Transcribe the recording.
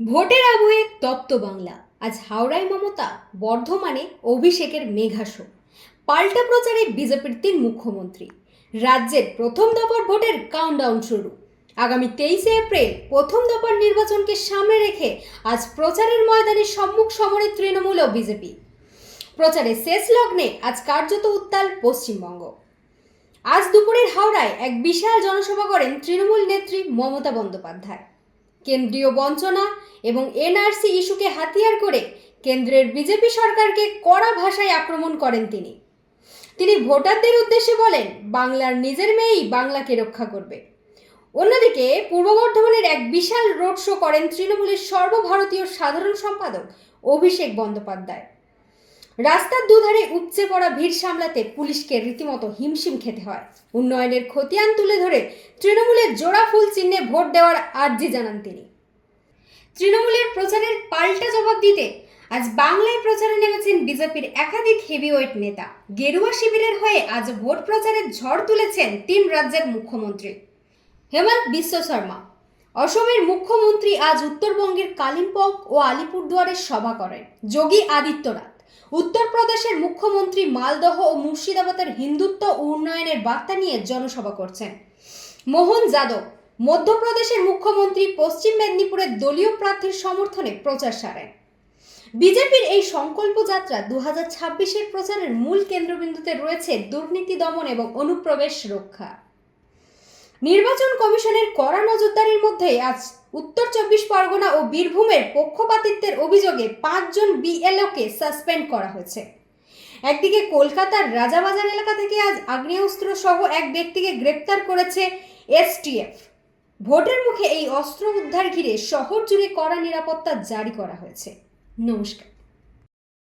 ভোটের আবহে তপ্ত বাংলা। আজ হাওড়ায় মমতা, বর্ধমানে অভিষেকের মেঘা শো। পাল্টা প্রচারে বিজেপির ৩ মুখ্যমন্ত্রী। রাজ্যের প্রথম দফার ভোটের কাউন্টডাউন শুরু। আগামী 23শে এপ্রিল প্রথম দফার নির্বাচনকে সামনে রেখে আজ প্রচারের ময়দানে সম্মুখ সমরে তৃণমূল ও বিজেপি। প্রচারের শেষ লগ্নে আজ কার্যত উত্তাল পশ্চিমবঙ্গ। আজ দুপুরের হাওড়ায় এক বিশাল জনসভা করেন তৃণমূল নেত্রী মমতা বন্দ্যোপাধ্যায়। কেন্দ্রীয় বঞ্চনা এবং এনআরসি ইস্যুকে হাতিয়ার করে কেন্দ্রের বিজেপি সরকারকে কড়া ভাষায় আক্রমণ করেন তিনি ভোটারদের উদ্দেশ্যে বলেন, বাংলার নিজের মেয়েই বাংলাকে রক্ষা করবে। অন্যদিকে পূর্ব বর্ধমানের এক বিশাল রোড শো করেন তৃণমূলের সর্বভারতীয় সাধারণ সম্পাদক অভিষেক বন্দ্যোপাধ্যায়। রাস্তার দুধারে উপচে পড়া ভিড় সামলাতে পুলিশকে রীতিমতো হিমশিম খেতে হয়। উন্নয়নের খতিয়ান তুলে ধরে তৃণমূলের জোড়া ফুল চিহ্নে ভোট দেওয়ার আর্জি জানান তিনি। তৃণমূলের প্রচারের পাল্টা জবাব দিতে আজ বাংলায় প্রচারে নেমেছেন বিজেপির একাধিক হেভিওয়েট নেতা। গেরুয়া শিবিরের হয়ে আজ ভোট প্রচারের ঝড় তুলেছেন ৩ রাজ্যের মুখ্যমন্ত্রী। হেমন্ত বিশ্ব শর্মা। অসমের মুখ্যমন্ত্রী আজ উত্তরবঙ্গের কালিম্পং ও আলিপুরদুয়ারের সভা করেন। যোগী আদিত্যনাথ। উত্তরপ্রদেশের মুখ্যমন্ত্রী মালদহ ও মুর্শিদাবাদের হিন্দুত্ব ও উন্নয়নের বার্তা নিয়ে জনসভা করছেন। মোহন যাদব। মধ্যপ্রদেশের মুখ্যমন্ত্রী পশ্চিম মেদিনীপুরের দলীয় প্রার্থীর সমর্থনে প্রচার সারেন। বিজেপির এই সংকল্প যাত্রা 2026-এর প্রচারের মূল কেন্দ্রবিন্দুতে রয়েছে দুর্নীতি দমন এবং অনুপ্রবেশ রক্ষা। নির্বাচন কমিশনের কড়া নজরদারির মধ্যে আজ উত্তর 24 পরগনা ও বীরভূমের পক্ষপাতিত্বের অভিযোগে 5 জন বিএলওকে সাসপেন্ড করা হয়েছে। একদিকে কলকাতার রাজাবাজার এলাকা থেকে আজ আগ্নেয়াস্ত্র সহ এক ব্যক্তিকে গ্রেপ্তার করেছে এসটিএফ। ভোটের মুখে এই অস্ত্র উদ্ধার ঘিরে শহর জুড়ে কড়া নিরাপত্তা জারি করা হয়েছে। নমস্কার।